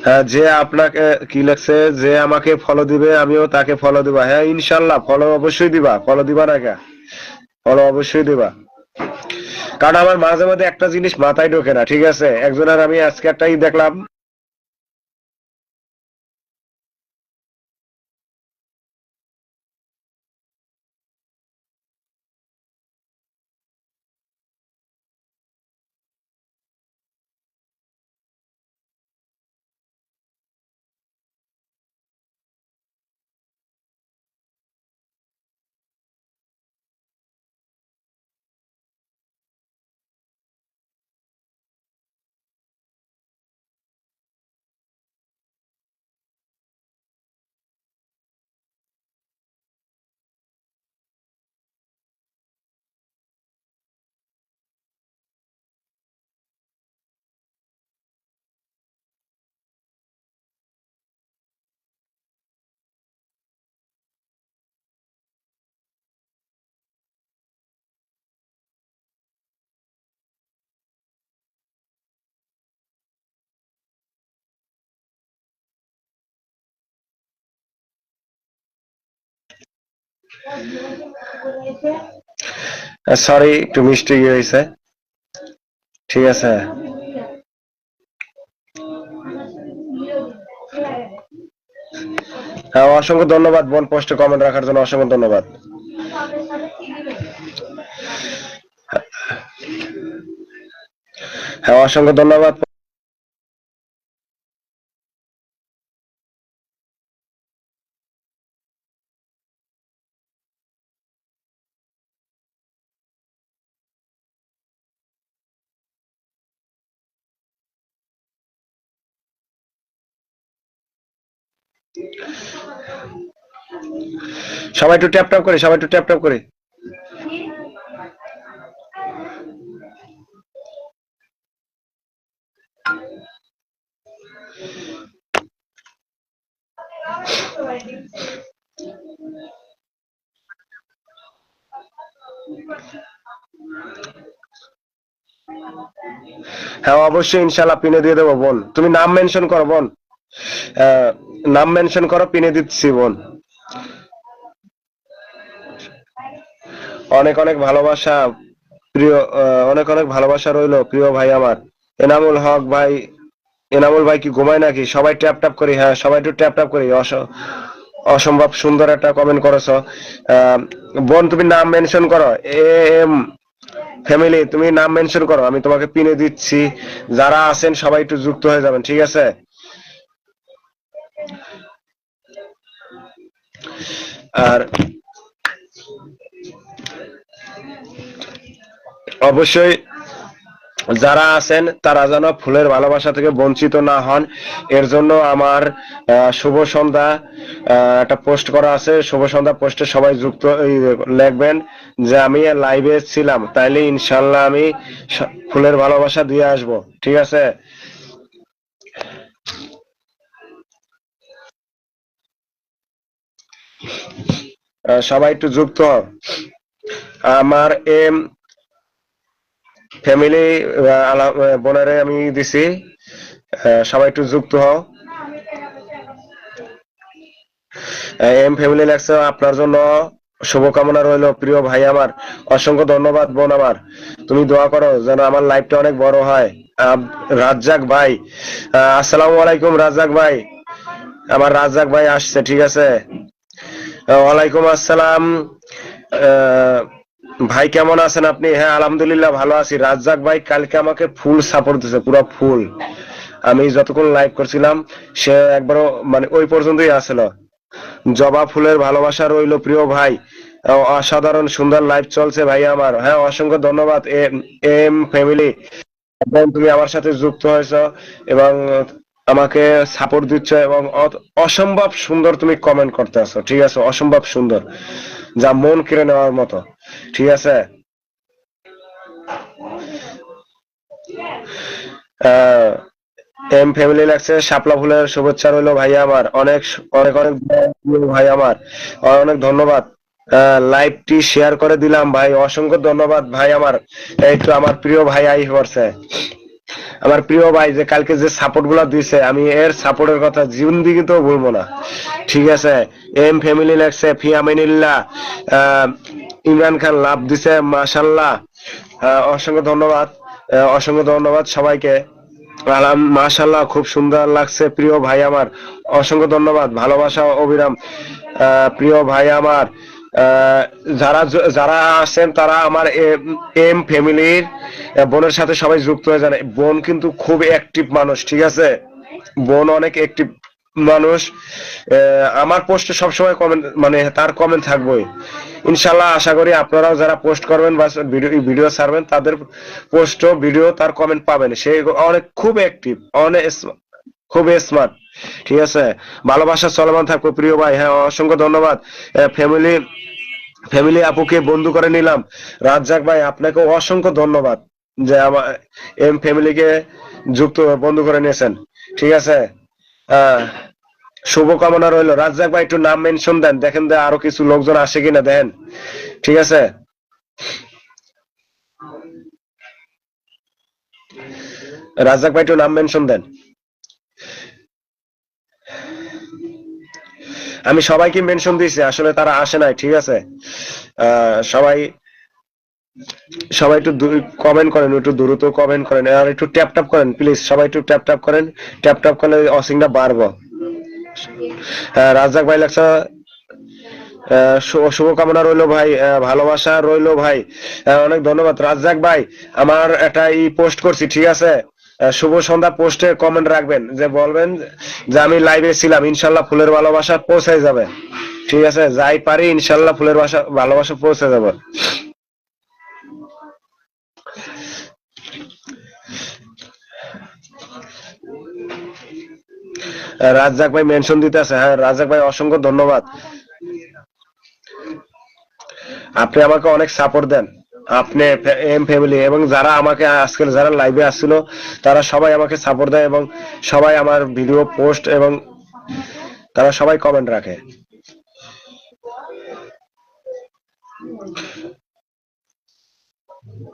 হ্যাঁ, যে আপনাকে কি লাগছে, যে আমাকে ফলো দিবে আমিও তাকে ফলো দিবা। হ্যাঁ ইনশাল্লাহ ফলো অবশ্যই দিবা, ফলো দিবা না কে, ফলো অবশ্যই দিবা। কারণ আমার মাঝে মাঝে একটা জিনিস মাথায় ঢোকে না, ঠিক আছে? একজনের আমি আজকে একটাই দেখলাম, সরি একটু মিস্টেক হয়েছে, ঠিক আছে। হ্যাঁ অসংখ্য ধন্যবাদ বোন, পোস্টে কমেন্ট রাখার জন্য অসংখ্য ধন্যবাদ। হ্যাঁ অসংখ্য ধন্যবাদ। সবাই একটু ট্যাপ ট্যাপ করে, সবাই একটু ট্যাপ ট্যাপ করে। হ্যাঁ অবশ্যই ইনশাল্লাহ পিনে দিয়ে দেবো বোন, তুমি নাম মেনশন করো বোন। নাম মেনশন করো, পিনে দিচ্ছি বোন। অনেক অনেক ভালোবাসা প্রিয়, অনেক অনেক ভালোবাসা রইলো প্রিয় ভাই আমার এনামুল হক ভাই। এনামুল ভাই কি ঘুমায় নাকি? সবাই ট্যাপ ট্যাপ করি, হ্যাঁ সবাই একটু ট্যাপ ট্যাপ করি। অসম্ভব সুন্দর একটা কমেন্ট করেছো। বোন তুমি নাম মেনশন করো, এম ফ্যামিলি তুমি নাম মেনশন করো, আমি তোমাকে পিনে দিচ্ছি। যারা আছেন সবাই একটু যুক্ত হয়ে যাবেন, ঠিক আছে? আর অবশ্যই যারা আছেন তারা যেন ফুলের ভালোবাসা থেকে বঞ্চিত না হন, এর জন্য আমার শুভ সন্ধ্যা একটা পোস্ট করা আছে। শুভ সন্ধ্যা পোস্টে সবাই যুক্ত লিখবেন যে আমি লাইভে ছিলাম, তাইলে ইনশাল্লাহ আমি ফুলের ভালোবাসা দিয়ে আসব, ঠিক আছে? সবাই একটু যুক্ত হও। আমার এম ফ্যামিলি বোনারে আমি দিছি, সবাই একটু যুক্ত হও। এম ফ্যামিলি লেখছে আপনার জন্য শুভকামনা রইল প্রিয় ভাই আমার। অসংখ্য ধন্যবাদ বোন আমার, তুমি দোয়া করো যেন আমার লাইফটা অনেক বড় হয়। রাজ্জাক ভাই, আসসালামু আলাইকুম রাজ্জাক ভাই। আমার রাজ্জাক ভাই আসছে, ঠিক আছে। ওয়ালাইকুম আসসালাম। ভাই কেমন আছেন আপনি? হ্যাঁ আলহামদুলিল্লাহ ভালো আছি। রাজ্জাক ভাই কালকে আমাকে ফুল সাপোর্ট দিয়েছে, পুরো ফুল। আমি যতক্ষণ লাইভ করছিলাম সে একবারও মানে ওই পর্যন্তই আসছিল। জবা ফুলের ভালোবাসা রইল প্রিয় ভাই। অসাধারণ সুন্দর লাইভ চলছে ভাই আমার। হ্যাঁ অসংখ্য ধন্যবাদ এম ফ্যামিলি, তুমি আমার সাথে যুক্ত হয়েছ এবং আমাকে সাপোর্ট দিচ্ছ এবং অসম্ভব সুন্দর তুমি কমেন্ট করতে আছো, ঠিক আছে? অসম্ভব সুন্দর, যা মন কেড়ে নেওয়ার মতো, ঠিক আছে? এম ফ্যামিলি লাগছে শাপলা ফুলের শুভেচ্ছা রইলো ভাইয়া আমার। অনেক অনেক অনেক ভাই আমার, অনেক ধন্যবাদ। লাইভটি শেয়ার করে দিলাম ভাই, অসংখ্য ধন্যবাদ ভাই আমার। এই তো আমার প্রিয় ভাই আই পড়ছে। আমার প্রিয় ভাই যে কালকে যে সাপোর্ট গুলা দিছে, আমি এর সাপোর্টের কথা জীবন দিকে তো বলবো না। ঠিক আছে, এম ফ্যামিলি লেখছে, ফিয়ামিনিল্লাহ, ইমরান খান লাভ দিছে, মাশাল্লাহ। অসংখ্য ধন্যবাদ, অসংখ্য ধন্যবাদ সবাইকে। মাশাল্লাহ, খুব সুন্দর লাগছে প্রিয় ভাই আমার, অসংখ্য ধন্যবাদ, ভালোবাসা অবিরাম। প্রিয় ভাই আমার, যারা যারা আছেন তারা আমার এম ফ্যামিলির বোনের সাথে সবাই যুক্ত হয়ে যান। বোন কিন্তু খুব অ্যাক্টিভ মানুষ, ঠিক আছে, বোন অনেক অ্যাক্টিভ মানুষ। আমার পোস্টে সবসময় কমেন্ট, মানে তার কমেন্ট থাকবেই ইনশাল্লাহ। আশা করি আপনারাও যারা পোস্ট করবেন বা ভিডিও ছাড়বেন তাদের পোস্ট ভিডিও তার কমেন্ট পাবেন। সে অনেক খুব অ্যাক্টিভ, অনেক খুব স্মার্ট, ঠিক আছে। ভালোবাসা চলমান থাকবে প্রিয় ভাই। হ্যাঁ, অসংখ্য ধন্যবাদ। ফ্যামিলি ফ্যামিলি আপুকে বন্ধু করে নিলাম। রাজ্জাক ভাই আপনাকে অসংখ্য ধন্যবাদ যে আমার এম ফ্যামিলিকে যুক্ত বন্ধু করে নিয়েছেন, ঠিক আছে। শুভকামনা রইল। রাজ্জাক ভাই একটু নাম মেনশন দেন, দেখেন যে আরো কিছু লোকজন আসে কিনা, দেন, ঠিক আছে। রাজ্জাক ভাই একটু নাম মেনশন দেন। আমি সবাইকে মেনশন দিয়েছি, আসলে তারা আসে নাই, ঠিক আছে। সবাই সবাই একটু কমেন্ট করেন, একটু দ্রুত কমেন্ট করেন, আর একটু ট্যাপ ট্যাপ করেন প্লিজ, সবাই একটু ট্যাপ ট্যাপ করেন। ট্যাপ ট্যাপ করলে অসিংটা বাড়বো। রাজ্জাক ভাই লাগছে, শুভকামনা রইলো ভাই, ভালোবাসা রইলো ভাই। অনেক ধন্যবাদ রাজ্জাক ভাই। আমার একটা পোস্ট করছি, ঠিক আছে। শুভ সন্ধ্যা পোস্টে কমেন্ট রাখবেন, যে বলবেন যে আমি লাইভে ছিলাম, ইনশাল্লাহ ফুলের ভালোবাসা পৌঁছে যাবে, ঠিক আছে। যাই পারি ইনশাল্লাহ ফুলের ভালোবাসা পৌঁছে যাবে। রাজ্জাক ভাই মেনশন দিতে আছে। হ্যাঁ রাজ্জাক ভাই, অসংখ্য ধন্যবাদ। আপনি আমাকে অনেক সাপোর্ট দেন, আপনি এম ফ্যামিলি এবং যারা আমাকে আজকে যারা লাইভে আসছিল তারা সবাই আমাকে সাপোর্ট দেয় এবং সবাই আমার ভিডিও পোস্ট এবং তারা সবাই কমেন্ট রাখে।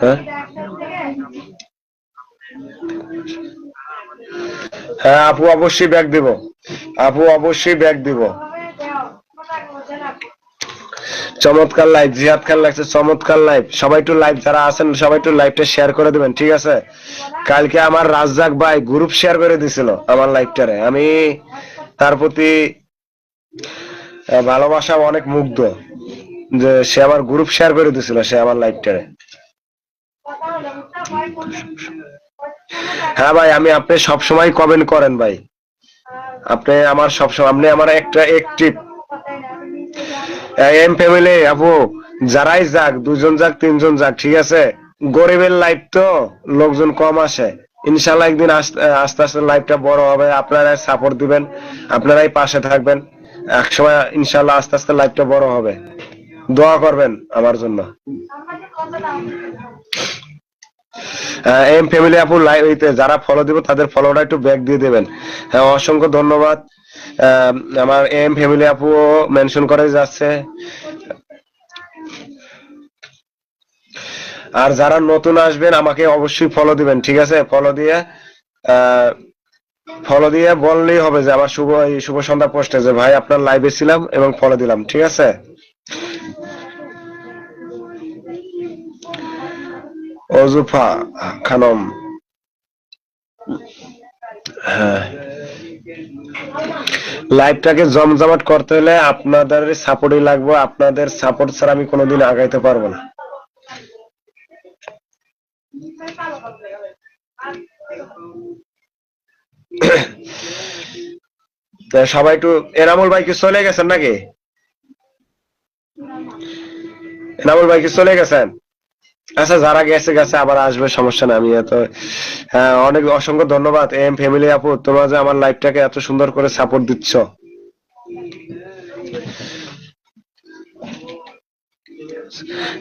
হ্যাঁ হ্যাঁ আপু অবশ্যই ব্যাক দিব, আপু অবশ্যই ব্যাক দিব। চমৎকার লাইভ, জিহাদ খান লাগছে, চমৎকার লাইভ। সবাই একটু লাইভ যারা আছেন সবাই একটু লাইভটা শেয়ার করে দিবেন, ঠিক আছে। কালকে আমার রাজ্জাক ভাই গ্রুপ শেয়ার করে দিছিল আমার লাইভটারে, আমি তার প্রতি ভালোবাসা অনেক মুগ্ধ যে সে আমার গ্রুপ শেয়ার করে দিছিল, সে আমার লাইভটারে। হ্যাঁ ভাই, আমি আপনি সবসময় কমেন্ট করেন ভাই, আপনি আমার সবসময়, আপনি আমার একটা অ্যাক্টিভ এম ফ্যামিলি আপু। যারাই যাক, দুজন যাক, তিনজন যাক, ঠিক আছে। গরিবের লাইভ তো লোকজন কম আসে, ইনশাল্লাহ একদিন আস্তে আস্তে লাইভটা বড় হবে, আপনারাই সাপোর্ট দিবেন, আপনারাই পাশে থাকবেন, একসময় ইনশাল্লাহ আস্তে আস্তে লাইভটা বড় হবে। দোয়া করবেন আমার জন্য। এম ফ্যামিলি আপু লাইভ যারা ফলো দিব তাদের ফলোটা একটু ব্যাক দিয়ে দেবেন। হ্যাঁ, অসংখ্য ধন্যবাদ। আমার এম ফ্যামিলি আপু মেনশন করে যাচ্ছে। আর যারা নতুন আসবেন আমাকে অবশ্যই ফলো দিবেন, ঠিক আছে। ফলো দিয়ে বললেই হবে যে আমার শুভ সন্ধ্যা পোস্টে যে ভাই আপনার লাইভে ছিলাম এবং ফলো দিলাম, ঠিক আছে। অজুফা খানম, হ্যাঁ, লাইভটাকে জমজমাট করতে হলে আপনাদের সাপোর্টই লাগবে, আপনাদের সাপোর্ট ছাড়া আমি কোনোদিন আগাইতে পারবো না। সবাই একটু, এনামুল ভাই কি চলে গেছেন নাকি? এনামুল ভাই কি চলে গেছেন? আচ্ছা, যারা গেছে গেছে, আবার আসবে, সমস্যা না। আমি এত, হ্যাঁ, অনেক অসংখ্য ধন্যবাদ এম ফ্যামিলি আপু, তোমরা যে আমার লাইভটাকে এত সুন্দর করে সাপোর্ট দিচ্ছ।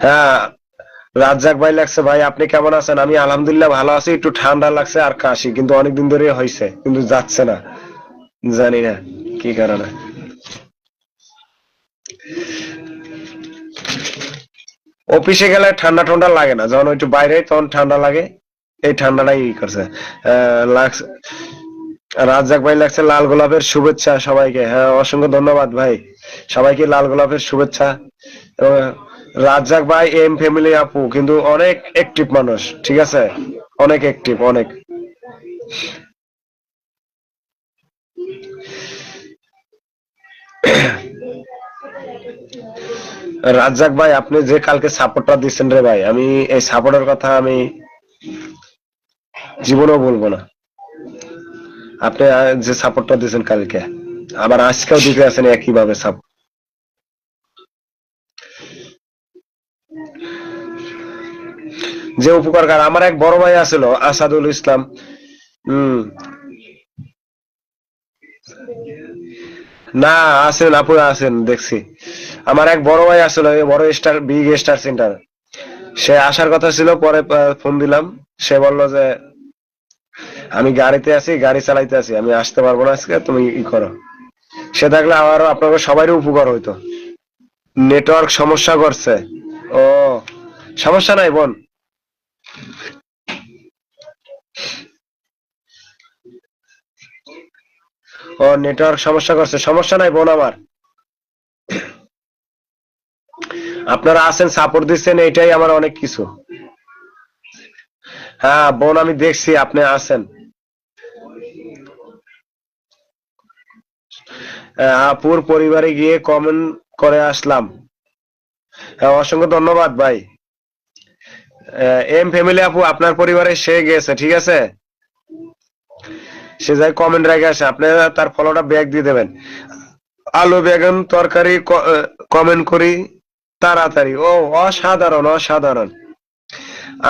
হ্যাঁ, রাজ্জাক ভাই লাগছে, ভাই আপনি কেমন আছেন? আমি আলহামদুলিল্লাহ ভালো আছি, একটু ঠান্ডা লাগছে আর কাশি, কিন্তু অনেকদিন ধরে হয়েছে, কিন্তু যাচ্ছে না, জানি না কি কারণে। অফিসে গেলে ঠান্ডা ঠান্ডা লাগে না, যখন একটু বাইরে তখন ঠান্ডা লাগে, এই ঠান্ডাটাই করছে। রাজ্জাক ভাই লাগছে লাল গোলাপের শুভেচ্ছা সবাইকে। হ্যাঁ, অসংখ্য ধন্যবাদ ভাই, সবাইকে লাল গোলাপের শুভেচ্ছা। এবং রাজ্জাক ভাই এম ফ্যামিলি আপু কিন্তু অনেক অ্যাক্টিভ মানুষ, ঠিক আছে, অনেক অ্যাক্টিভ, অনেক। রাজ্জাক ভাই আপনি যে কালকে সাপোর্টটা দিচ্ছেন রে ভাই, আমি এই সাপোর্টের কথা আমি জীবনেও বলবো না। আপনি যে সাপোর্টটা দিচ্ছেন কালকে, আবার আজকেও দিতে আছেন একইভাবে সাপোর্ট। যে উপকার আমার এক বড় ভাই আছিল আসাদুল ইসলাম। হম। না, আছেন আপুরা আছেন, দেখছি। আমার এক বড় ভাই আসলে বড় স্টার, বিগ স্টার সেন্টার, সে আসার কথা ছিল, পরে ফোন দিলাম, সে বলল যে আমি গাড়িতে আছি, গাড়ি চালাইতে আছি, আমি আসতে পারবো না আজকে, তুমি ই করো। সে থাকলে আবারও আপনাকে সবারই উপকার হইতো। নেটওয়ার্ক সমস্যা করছে। ও, সমস্যা নাই বোন। ও, নেটওয়ার্ক সমস্যা করছে, সমস্যা নাই বোন আমার। আপনারা আছেন, সাপোর্ট দিচ্ছেন, এটাই আমার অনেক কিছু। হ্যাঁ বোন, আমি দেখছি আপনি আছেন। আপুর পরিবারে গিয়ে কমেন্ট করে আসলাম। হ্যাঁ, অসংখ্য ধন্যবাদ ভাই। এম ফ্যামিলি আপু আপনার পরিবারে সে গেছে, ঠিক আছে, সে যাই কমেন্ট রেখে আসে, আপনি তার ফলোটা ব্যাক দিয়ে দেবেন। আলু বেগুন তরকারি কমেন্ট করি তাড়াতাড়ি। ও, অসাধারণ অসাধারণ,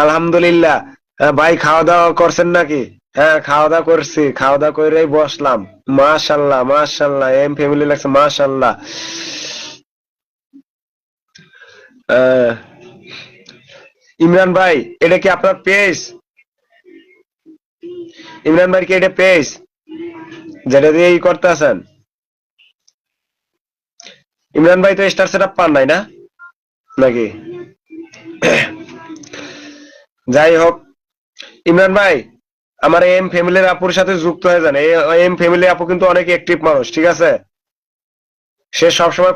আলহামদুলিল্লাহ। ভাই খাওয়া দাওয়া করছেন নাকি? হ্যাঁ, খাওয়া দাওয়া করছি, খাওয়া দাওয়া করেই বসলাম। মাশাল্লাহ মাশাল্লাহ, এম ফ্যামিলি লাগছে, মাশাল্লাহ। আহ, ইমরান ভাই, এটা কি আপনার পেজ? ইমরান ভাই কি এটা পেজ যেটা দিয়ে ই করতে আছেন? ইমরান ভাই তো স্টার সেটআপ পান নাই না নাকি? যাই হোক, ইমরান ভাই আমার এম ফ্যামিলির আপুর সাথে যুক্ত হয়ে যান। এম ফ্যামিলি আপু কিন্তু অনেক অ্যাক্টিভ মানুষ, ঠিক আছে, সে সবসময়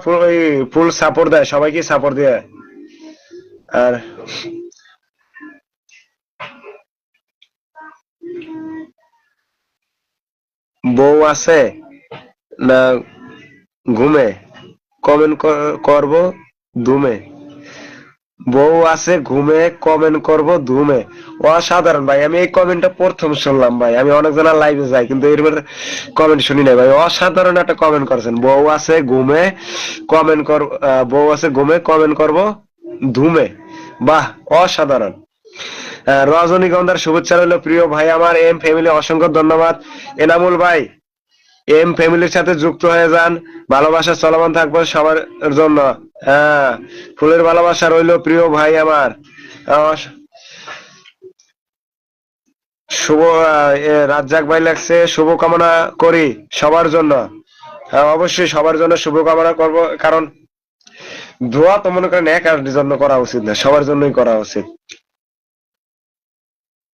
ফুল সাপোর্ট দেয়, সবাইকে সাপোর্ট দেয়। আর বউ আছে না ঘুমে, কমেন্ট করব ধুমে। বউ আছে ঘুমে, কমেন্ট করব ধুমে। অসাধারণ ভাই, আমি এই কমেন্টটা প্রথম শুনলাম ভাই। আমি অনেক জনের লাইভে যাই কিন্তু এরপর কমেন্ট শুনি নাই ভাই। অসাধারণ একটা কমেন্ট করেছেন, বউ আছে ঘুমে কমেন্ট কর, বউ আছে ঘুমে কমেন্ট করব ধুমে। বাহ, অসাধারণ। রজনীগন্ধার শুভেচ্ছা রইল প্রিয় ভাই আমার এম ফ্যামিলি, অসংখ্য ধন্যবাদ। এনামুল ভাই এম ফ্যামিলির সাথে যুক্ত হয়ে যান, ভালোবাসা চলমান থাকবে সবার জন্য। হ্যাঁ, ফুলের ভালোবাসা রইল প্রিয় ভাই আমার। শুভ রাজ্জাক ভাই লাগছে, শুভ কামনা করি সবার জন্য। হ্যাঁ, অবশ্যই সবার জন্য শুভ কামনা করবো, কারণ দোয়া তো মনে করেন একার জন্য করা উচিত না, সবার জন্যই করা উচিত।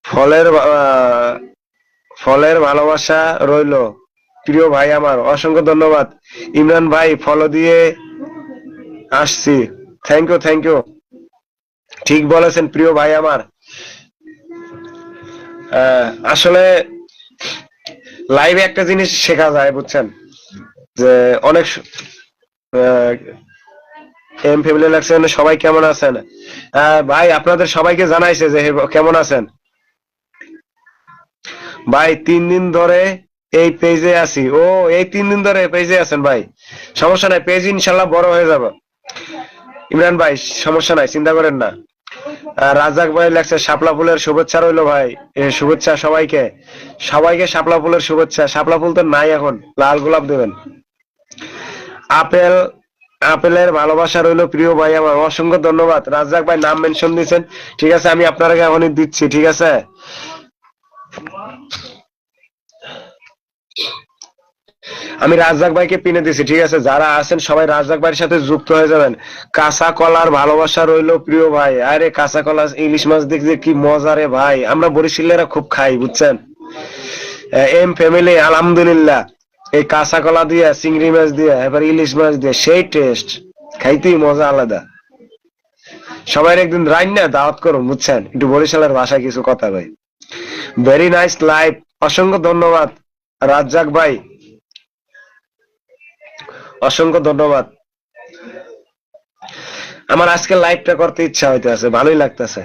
ফলের ফলের ভালোবাসা রইল প্রিয় ভাই আমার, অসংখ্য ধন্যবাদ। ইমরান ভাই ফলো দিয়ে আসছি, থ্যাংক ইউ থ্যাংক ইউ। ঠিক বলেছেন প্রিয় ভাই আমার। আসলে লাইভে একটা জিনিস শেখা যায় বুঝছেন, যে অনেক এম ফ্যামিলি লাগছেন, সবাই কেমন আছেন? ভাই আপনাদের সবাইকে জানাইছে যে কেমন আছেন। ভাই 3 দিন ধরে এই পেজে আছি। ও, এই 3 দিন ধরে পেজে আছেন ভাই, সমস্যা নাই, পেজ ইনশাল্লাহ বড় হয়ে যাবে। ইমরান ভাই সমস্যা নাই, চিন্তা করেন না। রাজাক ভাই লাগছে শাপলা ফুলের শুভেচ্ছা রইলো ভাই, শুভেচ্ছা সবাইকে, সবাইকে শাপলা ফুলের শুভেচ্ছা। শাপলা ফুল তো নাই এখন, লাল গোলাপ দেবেন। আপেল, আপেলের ভালোবাসা রইলো প্রিয় ভাই আমার, অসংখ্য ধন্যবাদ। রাজাক ভাই নাম মেনশন দিচ্ছেন, ঠিক আছে, আমি আপনাকে এখনই দিচ্ছি, ঠিক আছে। আমি রাজ্জাক ভাইকে পিনে দিছি, ঠিক আছে? যারা আছেন সবাই রাজ্জাক ভাইয়ের সাথে যুক্ত হয়ে যাবেন। কাঁচা কলার ভালোবাসা রইলো প্রিয় ভাই। আরে কাঁচা কলা ইলিশ মাছ দেখতে কি মজা রে ভাই, আমরা বরিশালেরা খুব খাই, বুঝছেন? এম ফ্যামিলি আলহামদুলিল্লাহ, এই কাঁচা কলা দিয়ে চিংড়ি মাছ দিয়ে এবার ইলিশ মাছ দিয়ে সেই টেস্ট, খাইতেই মজা আলাদা। সবাই একদিন রাইন্না দাওয়াত করুন, বুঝছেন? একটু বরিশালের ভাষায় কিছু কথা ভাই। ভেরি নাইস লাইভ, অসংখ্য ধন্যবাদ রাজ্জাক ভাই, অসংখ্য ধন্যবাদ। আমার আজকে লাইভটা করতে ইচ্ছা হইতেছে, ভালোই লাগতেছে।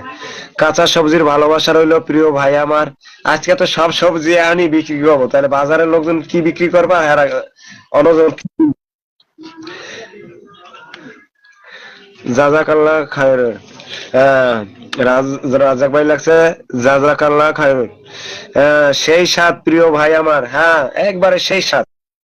কাঁচা সবজির ভালোবাসা রইলো প্রিয় ভাই আমার। আজকে তো সব সবজি আনি বিক্রি করবো, তাহলে বাজারের লোকজন কি বিক্রি করবা? অনজন জাজাকাল্লাহ খায়ের। রাজাক ভাই লাগছে জাজাকাল্লাহ খায়ের। সেই সাত প্রিয় ভাই আমার, হ্যাঁ একবারে সেই সাত।